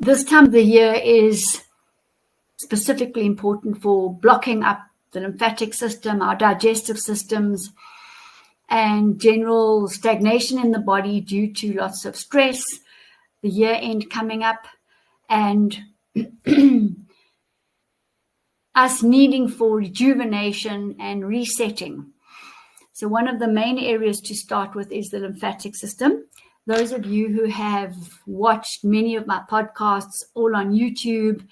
this time of the year is specifically important for blocking up the lymphatic system, our digestive systems, and general stagnation in the body due to lots of stress, the year end coming up, and us needing for rejuvenation and resetting. So one of the main areas to start with is the lymphatic system. Those of you who have watched many of my podcasts all on YouTube,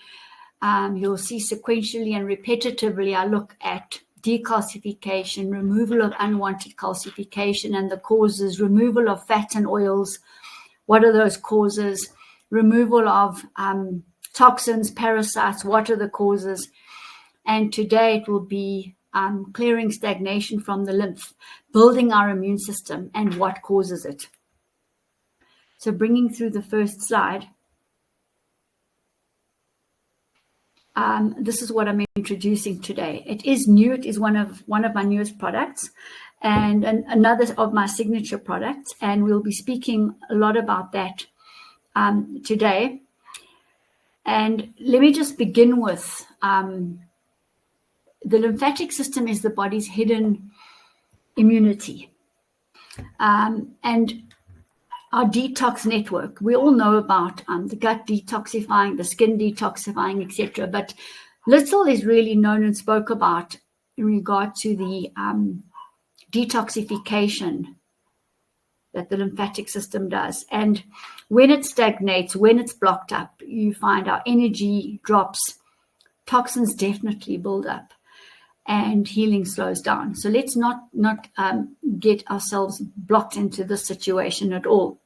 you'll see sequentially and repetitively I look at decalcification, removal of unwanted calcification and the causes, removal of fat and oils. What are those causes? Removal of toxins, parasites, what are the causes? And today it will be clearing stagnation from the lymph, building our immune system and what causes it. So bringing through the first slide. This is what I'm introducing today. It is new. It is one of my newest products and another of my signature products. And we'll be speaking a lot about that today. And let me just begin with the lymphatic system is the body's hidden immunity. And our detox network, we all know about the gut detoxifying, the skin detoxifying, etc. But little is really known and spoke about in regard to the detoxification that the lymphatic system does. And when it stagnates, when it's blocked up, you find our energy drops, toxins definitely build up, and healing slows down. So let's not get ourselves blocked into this situation at all.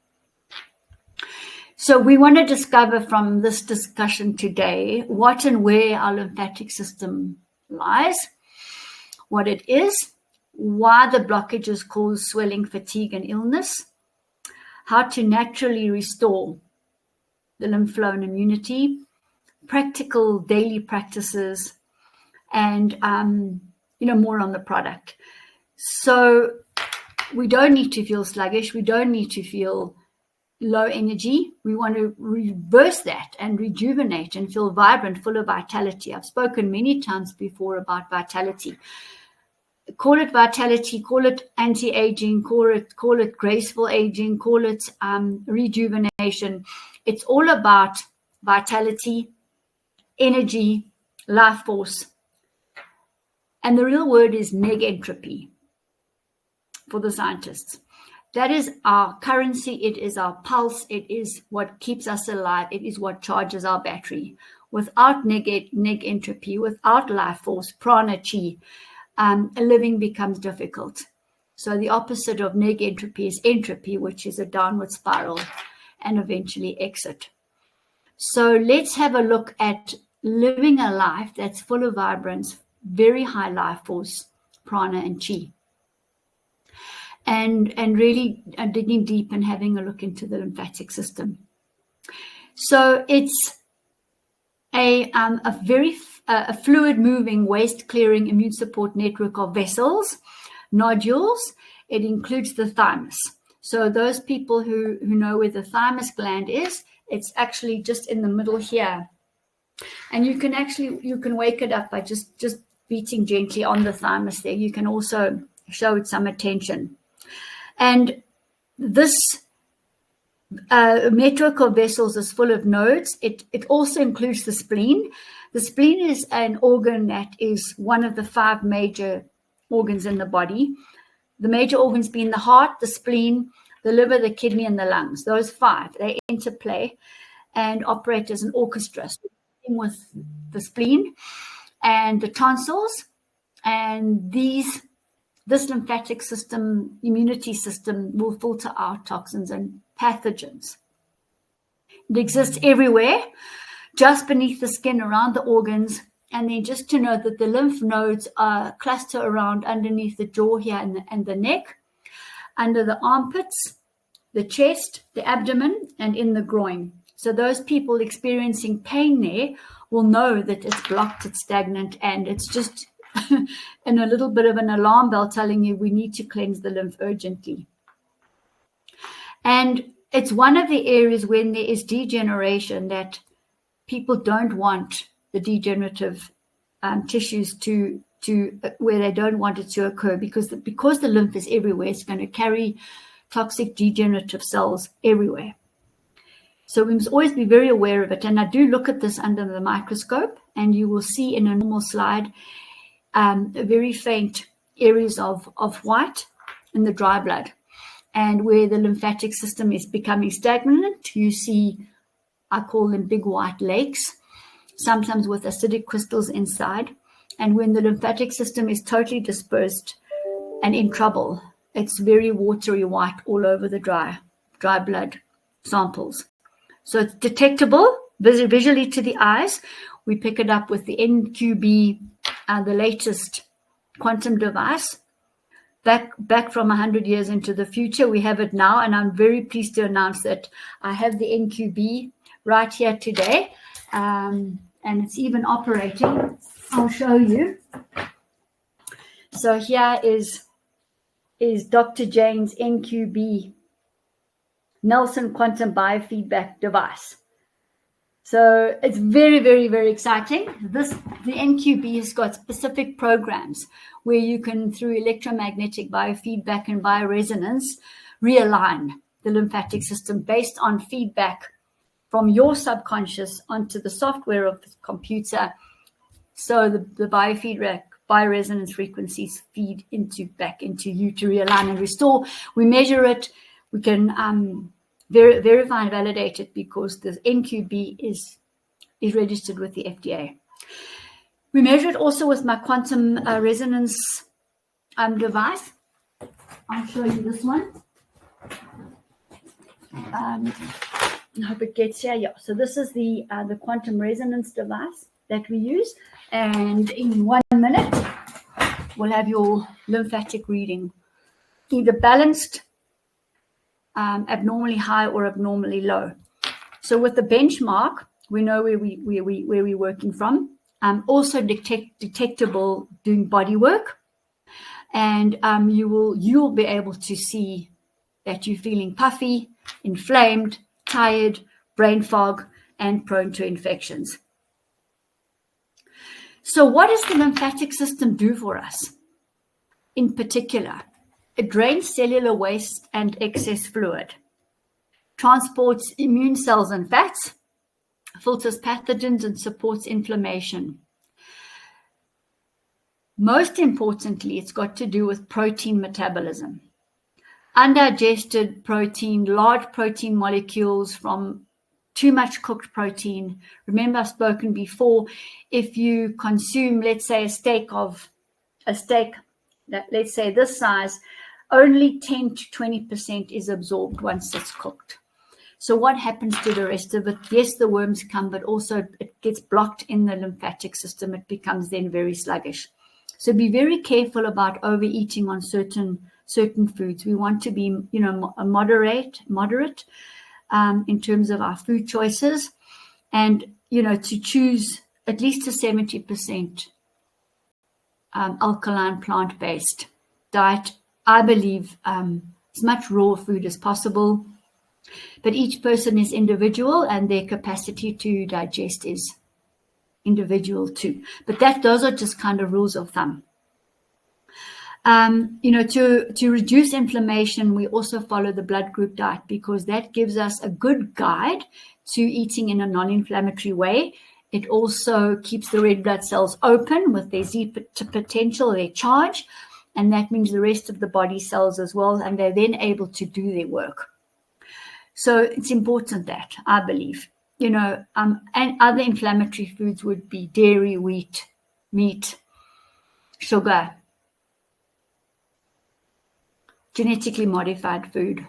So we want to discover from this discussion today what and where our lymphatic system lies, what it is, why the blockages cause swelling, fatigue, and illness, how to naturally restore the lymph flow and immunity, practical daily practices, and more on the product. So we don't need to feel sluggish. We don't need to feel low energy. We want to reverse that and rejuvenate and feel vibrant, full of vitality. I've spoken many times before about vitality. Call it vitality, call it anti-aging, call it graceful aging, call it rejuvenation. It's all about vitality, energy, life force. And the real word is neg entropy for the scientists. That is our currency. It is our pulse. It is what keeps us alive. It is what charges our battery. Without neg entropy, without life force, prana chi, living becomes difficult. So the opposite of neg entropy is entropy, which is a downward spiral and eventually exit. So let's have a look at living a life that's full of vibrance, very high life force, prana and chi. And really digging deep and having a look into the lymphatic system. So it's a very fluid moving, waste clearing, immune support network of vessels, nodules. It includes the thymus. So those people who know where the thymus gland is, it's actually just in the middle here. And you can wake it up by just beating gently on the thymus there. You can also show it some attention. And this network of vessels is full of nodes. It also includes the spleen. The spleen is an organ that is one of the 5 major organs in the body. The major organs being the heart, the spleen, the liver, the kidney, and the lungs. Those 5, they interplay and operate as an orchestra. So with the spleen and the tonsils, and this lymphatic system, immunity system, will filter out toxins and pathogens. It exists everywhere, just beneath the skin, around the organs. And then just to note that the lymph nodes are clustered around underneath the jaw here and the neck, under the armpits, the chest, the abdomen, and in the groin. So those people experiencing pain there will know that it's blocked, it's stagnant, and it's just and a little bit of an alarm bell telling you we need to cleanse the lymph urgently. And it's one of the areas when there is degeneration that people don't want the degenerative tissues to where they don't want it to occur, because the lymph is everywhere. It's going to carry toxic degenerative cells everywhere. So we must always be very aware of it. And I do look at this under the microscope, and you will see in a normal slide very faint areas of white in the dry blood. And where the lymphatic system is becoming stagnant, you see, I call them big white lakes, sometimes with acidic crystals inside. And when the lymphatic system is totally dispersed and in trouble, it's very watery white all over the dry blood samples. So it's detectable visually to the eyes. We pick it up with the NQB, the latest quantum device. Back from 100 years into the future, we have it now, and I'm very pleased to announce that I have the NQB right here today, and it's even operating. I'll show you. So here is Dr. Jane's NQB Nelson quantum biofeedback device. So it's very, very, very exciting. The NQB has got specific programs where you can, through electromagnetic biofeedback and bioresonance, realign the lymphatic system based on feedback from your subconscious onto the software of the computer. So the biofeedback, bioresonance frequencies feed back into you to realign and restore. We measure it. We can verify and validate it because the NQB is registered with the FDA. We measure it also with my quantum resonance device. I'll show you this one. I hope it gets here. Yeah. So this is the quantum resonance device that we use, and in 1 minute we'll have your lymphatic reading, either balanced, abnormally high, or abnormally low. So with the benchmark, we know where we're working from. Also detectable doing body work, and you'll be able to see that you're feeling puffy, inflamed, tired, brain fog, and prone to infections. So what does the lymphatic system do for us? In particular, it drains cellular waste and excess fluid, transports immune cells and fats, filters pathogens, and supports inflammation. Most importantly, it's got to do with protein metabolism. Undigested protein, large protein molecules from too much cooked protein. Remember, I've spoken before, if you consume, let's say, a steak that, let's say, this size, only 10 to 20% is absorbed once it's cooked. So what happens to the rest of it? Yes, the worms come, but also it gets blocked in the lymphatic system. It becomes then very sluggish. So be very careful about overeating on certain foods. We want to be, moderate in terms of our food choices, and, to choose at least a 70% alkaline plant-based diet. I believe as much raw food as possible, but each person is individual and their capacity to digest is individual too. But those are just kind of rules of thumb. To reduce inflammation, we also follow the blood group diet because that gives us a good guide to eating in a non-inflammatory way. It also keeps the red blood cells open with their Z potential, their charge, and that means the rest of the body cells as well, and they're then able to do their work. So it's important that, I believe, and other inflammatory foods would be dairy, wheat, meat, sugar, genetically modified food,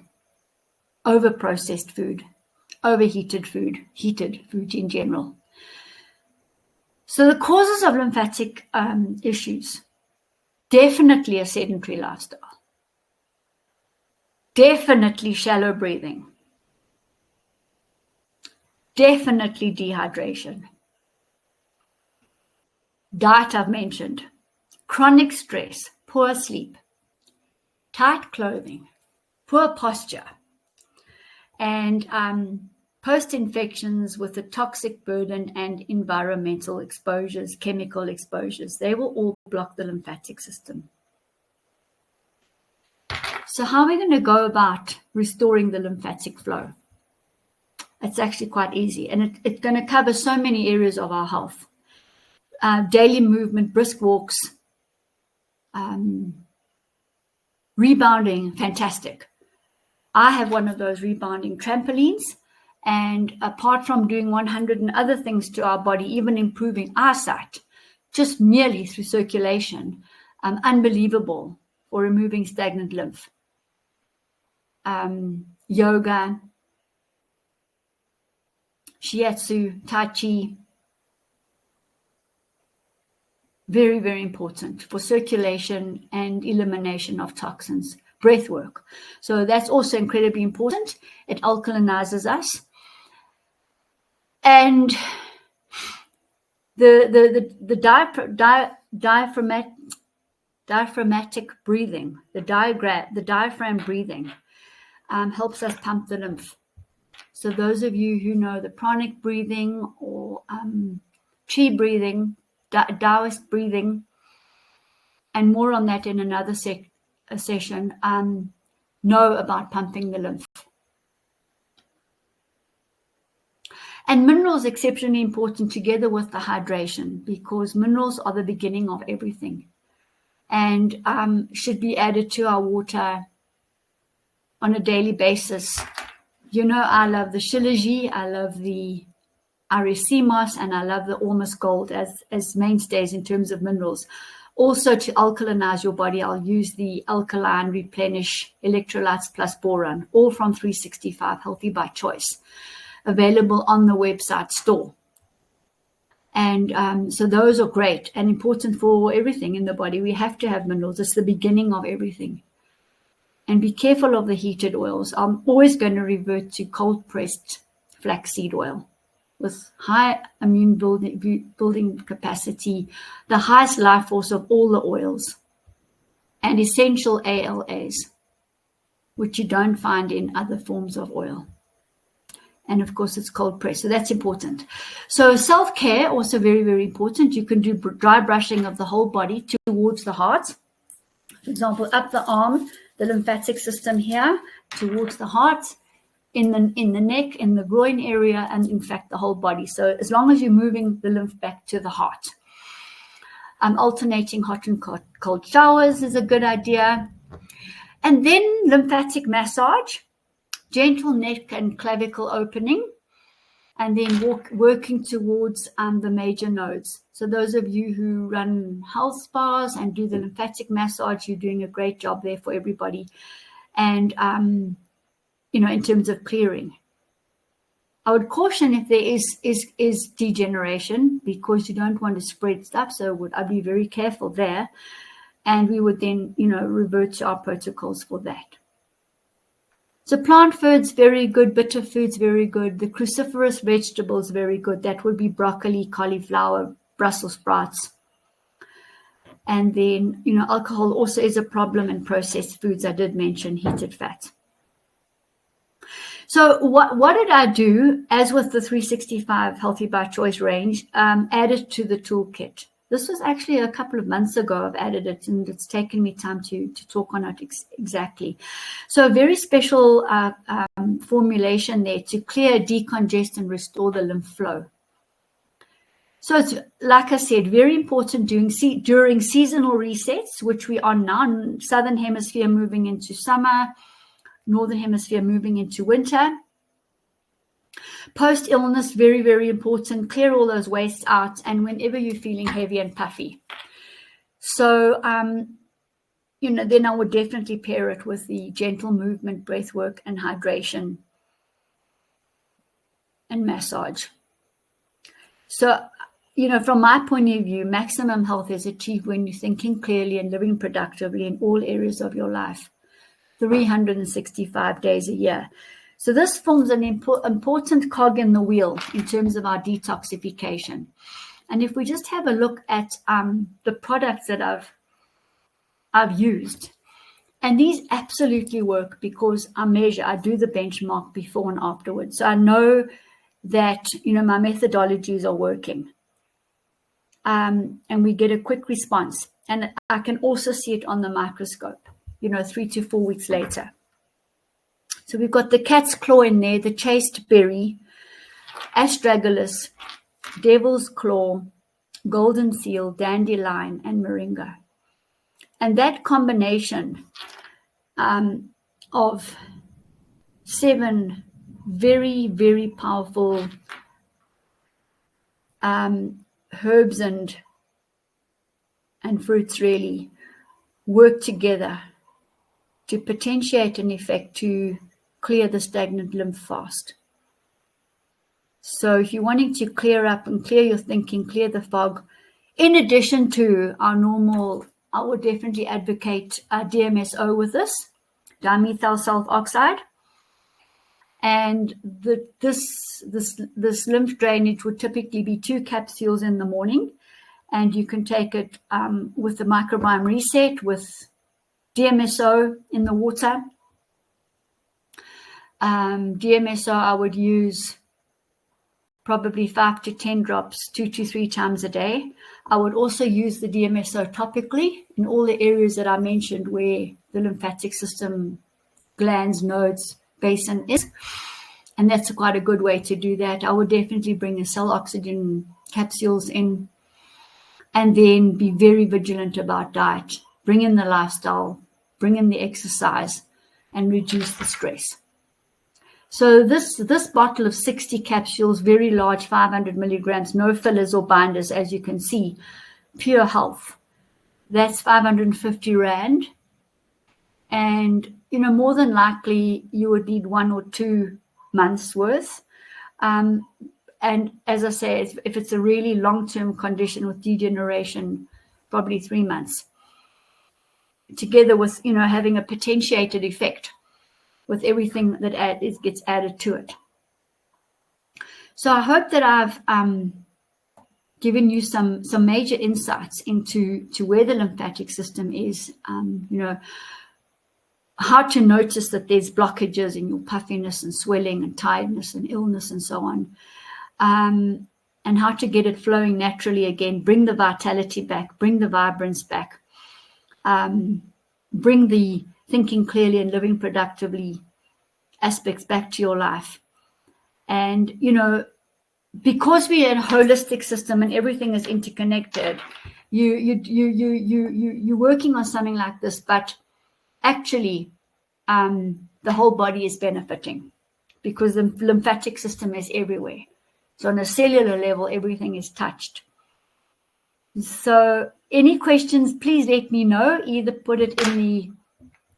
over-processed food, overheated food, heated food in general. So the causes of lymphatic issues, definitely a sedentary lifestyle, definitely shallow breathing, definitely dehydration, diet I've mentioned, chronic stress, poor sleep, tight clothing, poor posture, and post-infections with the toxic burden and environmental exposures, chemical exposures, they will all block the lymphatic system. So how are we going to go about restoring the lymphatic flow? It's actually quite easy, and it's going to cover so many areas of our health. Daily movement, brisk walks, rebounding, fantastic. I have one of those rebounding trampolines, and apart from doing 100 and other things to our body, even improving eyesight, just merely through circulation, unbelievable for removing stagnant lymph. Yoga, shiatsu, tai chi, very, very important for circulation and elimination of toxins. Breathwork. So that's also incredibly important. It alkalinizes us. And the diaphragmatic breathing, the diaphragm breathing helps us pump the lymph. So those of you who know the pranic breathing or chi breathing, Taoist breathing, and more on that in another session, know about pumping the lymph. And minerals exceptionally important together with the hydration, because minerals are the beginning of everything, and should be added to our water on a daily basis. You know, I love the shilajit, I love the Arisimos, and I love the Ormus Gold as mainstays in terms of minerals. Also, to alkalinize your body, I'll use the Alkaline Replenish Electrolytes Plus Boron, all from 365 Healthy by Choice, available on the website store. And so those are great and important for everything in the body. We have to have minerals. It's the beginning of everything. And be careful of the heated oils. I'm always going to revert to cold-pressed flaxseed oil with high immune building capacity, the highest life force of all the oils, and essential ALAs, which you don't find in other forms of oil. And of course, it's cold pressed, so that's important. So self-care, also very, very important. You can do dry brushing of the whole body towards the heart. For example, up the arm, the lymphatic system here, towards the heart, in the neck, in the groin area, and in fact the whole body. So as long as you're moving the lymph back to the heart. Alternating hot and cold showers is a good idea. And then lymphatic massage, gentle neck and clavicle opening, and then working towards the major nodes. So those of you who run health spas and do the lymphatic massage, you're doing a great job there for everybody. And in terms of clearing. I would caution if there is degeneration, because you don't want to spread stuff. So I'd be very careful there. And we would then, revert to our protocols for that. So plant foods, very good. Bitter foods, very good. The cruciferous vegetables, very good. That would be broccoli, cauliflower, Brussels sprouts. And then, alcohol also is a problem in processed foods. I did mention heated fats. So what did I do? As with the 365 Healthy by Choice range, add it to the toolkit. This was actually a couple of months ago I've added it, and it's taken me time to talk on it exactly. So a very special formulation there to clear, decongest, and restore the lymph flow. So it's, like I said, very important during seasonal resets, which we are now, Southern Hemisphere moving into summer, Northern Hemisphere moving into winter. Post-illness, very, very important. Clear all those wastes out, and whenever you're feeling heavy and puffy. So, then I would definitely pair it with the gentle movement, breath work, and hydration and massage. So, from my point of view, maximum health is achieved when you're thinking clearly and living productively in all areas of your life. 365 days a year. So this forms an important cog in the wheel in terms of our detoxification. And if we just have a look at the products that I've used, And these absolutely work because I do the benchmark before and afterwards. So I know that, my methodologies are working. And we get a quick response. And I can also see it on the microscope, 3 to 4 weeks later. So we've got the cat's claw in there, the chaste berry, astragalus, devil's claw, golden seal, dandelion, and moringa. And that combination of 7 very, very powerful herbs and fruits really work together to potentiate an effect to clear the stagnant lymph fast. So if you're wanting to clear up and clear your thinking, clear the fog, in addition to our normal, I would definitely advocate DMSO with this, dimethyl sulfoxide. And this lymph drainage would typically be 2 capsules in the morning, and you can take it with the microbiome reset with DMSO in the water. DMSO I would use probably 5 to 10 drops 2 to 3 times a day. I would also use the DMSO topically in all the areas that I mentioned where the lymphatic system, glands, nodes, basin is. And that's quite a good way to do that. I would definitely bring the cell oxygen capsules in, and then be very vigilant about diet. Bring in the lifestyle, bring in the exercise, and reduce the stress. So this bottle of 60 capsules, very large, 500 milligrams, no fillers or binders, as you can see, pure health. That's 550 Rand. And, more than likely you would need 1 or 2 months worth. And as I say, if it's a really long-term condition with degeneration, probably 3 months. Together with, having a potentiated effect with everything that gets added to it. So I hope that I've given you some major insights into where the lymphatic system is, how to notice that there's blockages in your puffiness and swelling and tiredness and illness and so on, and how to get it flowing naturally again, bring the vitality back, bring the vibrance back, bring the thinking clearly and living productively aspects back to your life. And, because we are a holistic system and everything is interconnected, you're working on something like this, but actually the whole body is benefiting because the lymphatic system is everywhere. So on a cellular level, everything is touched. So any questions, please let me know. Either put it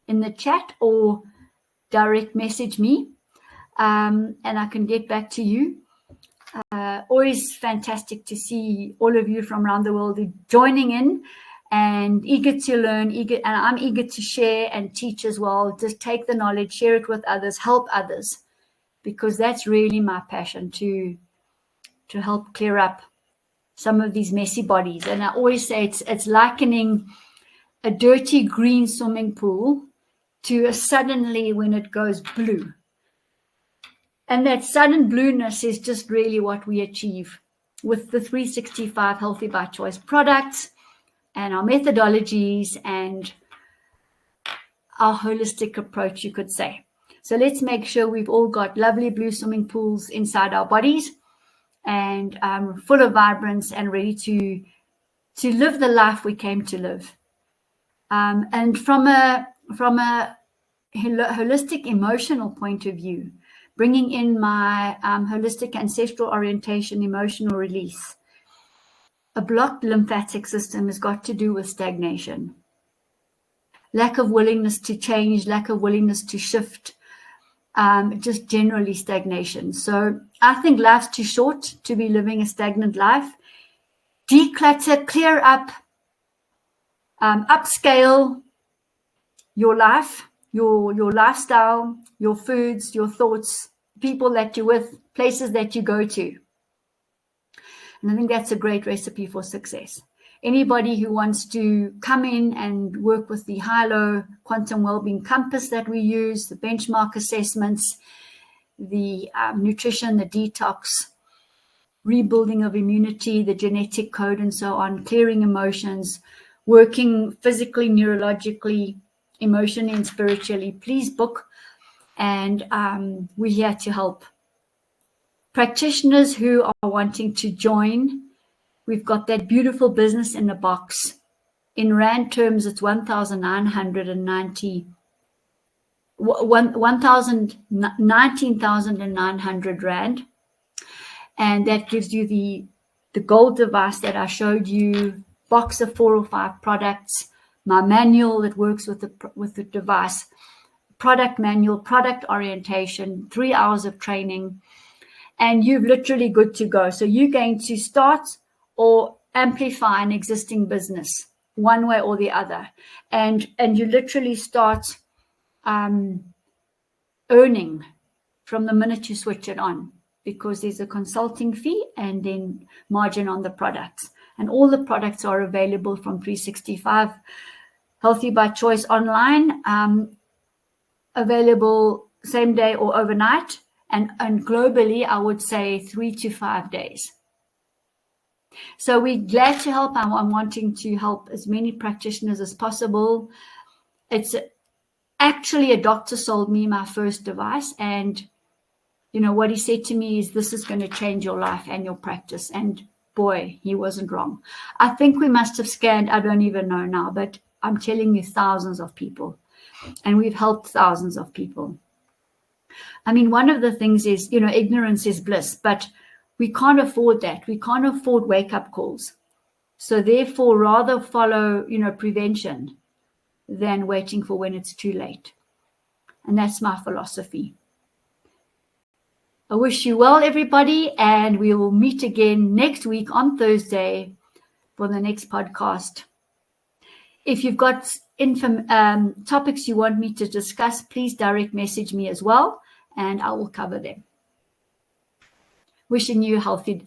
in the chat or direct message me, and I can get back to you. Always fantastic to see all of you from around the world joining in and eager to learn, and I'm eager to share and teach as well. Just take the knowledge, share it with others, help others, because that's really my passion, to help clear up some of these messy bodies. And I always say it's likening a dirty green swimming pool to a suddenly when it goes blue. And that sudden blueness is just really what we achieve with the 365 Healthy by Choice products and our methodologies and our holistic approach, you could say. So let's make sure we've all got lovely blue swimming pools inside our bodies and full of vibrance and ready to live the life we came to live. And from a holistic emotional point of view, bringing in my holistic ancestral orientation, emotional release. A blocked lymphatic system has got to do with stagnation. Lack of willingness to change, lack of willingness to shift, just generally stagnation. So I think life's too short to be living a stagnant life. Declutter, clear up, upscale your life, your lifestyle, your foods, your thoughts, people that you're with, places that you go to. And I think that's a great recipe for success. Anybody who wants to come in and work with the high-low quantum wellbeing compass that we use, the benchmark assessments, the nutrition, the detox, rebuilding of immunity, the genetic code, and so on, clearing emotions, working physically, neurologically, emotionally, and spiritually, please book. And we're here to help. Practitioners who are wanting to join, we've got that beautiful business in a box. In Rand terms, it's 19,900 Rand. And that gives you the gold device that I showed you, box of 4 or 5 products, my manual that works with the device, product manual, product orientation, 3 hours of training, and you're literally good to go. So you're going to start or amplify an existing business one way or the other. And you literally start earning from the minute you switch it on, because there's a consulting fee and then margin on the products. And all the products are available from 365 Healthy by Choice online, available same day or overnight, and globally, I would say 3 to 5 days. So we're glad to help. I'm wanting to help as many practitioners as possible. It's actually a doctor sold me my first device, and you know what he said to me is, this is going to change your life and your practice. And boy, he wasn't wrong. I think we must have scanned, I don't even know now, but I'm telling you, thousands of people. And we've helped thousands of people. I mean, one of the things is, you know, ignorance is bliss, but we can't afford that. We can't afford wake-up calls. So therefore, rather follow, you know, prevention than waiting for when it's too late. And that's my philosophy. I wish you well, everybody, and we will meet again next week on Thursday for the next podcast. If you've got topics you want me to discuss, please direct message me as well, and I will cover them. Wishing you healthy